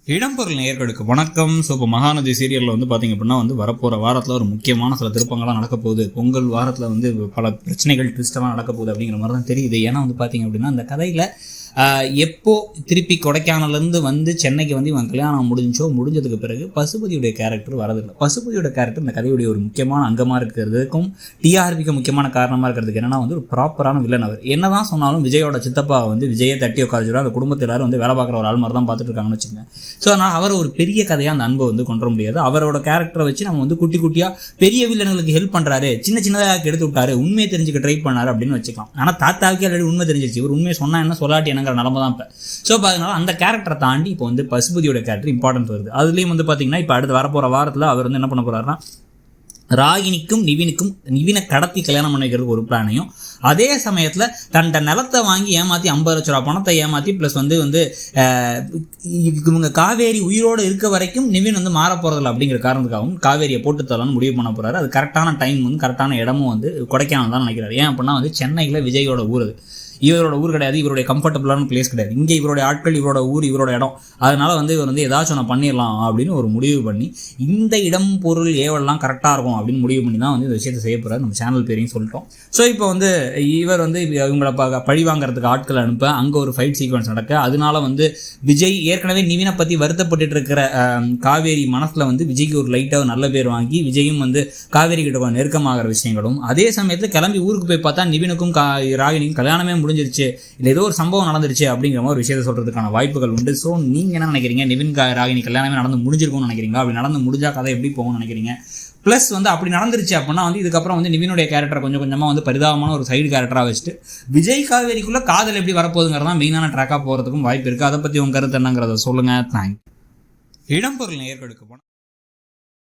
இடம்பொருள் நேயர்களுக்கு வணக்கம். ஸோ இப்போ மகாநதி சீரியலில் வந்து பார்த்திங்க அப்படின்னா வரப்போகிற வாரத்தில் ஒரு முக்கியமான சில திருப்பங்கள்லாம் நடக்க போகுது. பொங்கல் வாரத்தில் பல பிரச்சனைகள் ட்விஸ்டெல்லாம் நடக்க போகுது அப்படிங்கிற மாதிரி தான் தெரியுது. ஏன்னா பார்த்திங்க அப்படின்னா அந்த கதையில் எப்போ திருப்பி கொடைக்கானலேருந்து சென்னைக்கு இவன் கல்யாணம் முடிஞ்சதுக்கு பிறகு பசுபதியுடைய கேரக்டர் வரதில்லை. பசுபதியோட கேரக்டர் இந்த கதையுடைய ஒரு முக்கியமான அங்கமாக இருக்கிறதுக்கும் டிஆர்பிக்கு முக்கியமான காரணமாக இருக்கிறதுக்கு என்னன்னா ஒரு ப்ராப்பரான வில்லன். அவர் என்ன தான் சொன்னாலும் விஜயோட சித்தப்பா விஜயை தட்டி உட்காந்துடும். அந்த குடும்பத்தில் எல்லாரும் வேலை பார்க்குற ஒரு ஆள் மாதிரி தான் பார்த்துட்டு இருக்காங்கன்னு வச்சுக்கோங்க. ஸோ அதனால் அவர் ஒரு பெரிய கதையாக அந்த அன்பை கொண்டு வர முடியாது. அவரோட கேரக்டரை வச்சு நம்ம குட்டி குட்டியாக பெரிய வில்லன்களுக்கு ஹெல்ப் பண்ணுறாரு, சின்னதாக எடுத்து விட்டாரு, உண்மையை தெரிஞ்சுக்க ட்ரை பண்ணாரு அப்படின்னு வச்சுக்கலாம். ஆனால் தாத்தாவுக்கே ஆல்ரெடி உண்மை தெரிஞ்சிருச்சு. ஒரு உண்மையை சொன்னால் என்ன சொல்லாட்டி நிலமை தான் இப்போ. ஸோ அதனால அந்த கேரக்டரை தாண்டி இப்போ பசுபதியோட கேரக்டர் இம்பார்ட்டன்ஸ் வருது. அதுலேயும் பார்த்தீங்கன்னா இப்போ அடுத்து வரப்போகிற வாரத்தில் அவர் என்ன பண்ண போகிறாருன்னா ராகினிக்கும் நிவினை கடத்தி கல்யாணம் பண்ண வைக்கிறதுக்கு ஒரு பிளானையும், அதே சமயத்தில் தன்ட்ட நிலத்தை வாங்கி ஏமாற்றி 50 லட்ச ரூபா பணத்தை ஏமாற்றி ப்ளஸ் இவங்க காவேரி உயிரோடு இருக்க வரைக்கும் நிவின் மாற போகிறதில்ல அப்படிங்கிற காரணத்துக்காகவும் காவேரியை போட்டு தரலான்னு முடிவு பண்ண போகிறாரு. அது கரெக்டான டைம் கரெக்டான இடமும் கொடைக்கானல் தான் நினைக்கிறாரு. ஏன் அப்படின்னா சென்னையில் விஜயோட ஊர், அது இவரோட ஊர் கிடையாது, இவருடைய கம்ஃபர்டபுளான பிளேஸ் கிடையாது. இங்கே இவருடைய ஆட்கள், இவரோட ஊர், இவரோட இடம். அதனால் இவர் ஏதாச்சும் ஒன்று பண்ணிடலாம் அப்படின்னு ஒரு முடிவு பண்ணி இந்த இடம் பொருள் ஏவெல்லாம் கரெக்டாக இருக்கும் அப்படின்னு முடிவு பண்ணி தான் இந்த விஷயத்தை செய்ய போகிறார். நம்ம சேனல் பேரையும் சொல்லிட்டோம். ஸோ இப்போ இவர் இவங்களை பழி வாங்கிறதுக்கு ஆட்கள் அனுப்ப அங்கே ஒரு ஃபைட் சீக்வன்ஸ் நடக்க, அதனால விஜய் ஏற்கனவே நிவினை பற்றி வருத்தப்பட்டு இருக்கிற காவேரி மனசில் விஜய்க்கு ஒரு லைட்டாக நல்ல பேர் வாங்கி விஜயும் காவேரி கிட்ட நெருக்கமாகிற விஷயங்களும், அதே சமயத்தில் கிளம்பி ஊருக்கு போய் பார்த்தா நிவினுக்கும் ராகினிக்கும் கல்யாணமே முடிஞ்சிருச்சு, இல்லை ஏதோ ஒரு சம்பவம் நடந்துருச்சு அப்படிங்கிற மாதிரி ஒரு விஷயத்தை சொல்கிறதுக்கான வாய்ப்புகள் உண்டு. ஸோ நீங்கள் என்ன நினைக்கிறீங்க? நிவின் ராகினி கல்யாணமே நடந்து முடிஞ்சிருக்கும்னு நினைக்கிறீங்களா? அப்படி நடந்து முடிஞ்சால் கதை எப்படி போகும்னு நினைக்கிறீங்க? ப்ளஸ் அப்படி நடந்துருச்சு அப்படின்னா இதுக்கப்புறம் நிவினுடைய கேரக்டரை கொஞ்சம் கொஞ்சமாக பரிதாபமான ஒரு சைடு கேரக்டராக வச்சுட்டு விஜய் காவேரிக்குள்ளே காதல் எப்படி வரப்போகுதுங்கிறதான் மெயினான ட்ராக்காக போகிறதுக்கும் வாய்ப்பு இருக்குது. அதை பற்றி உங்கள் கருத்து என்னங்கிறத சொல்லுங்கள். தேங்க்ஸ். இடம்பொருள் நேயர்களுக்கு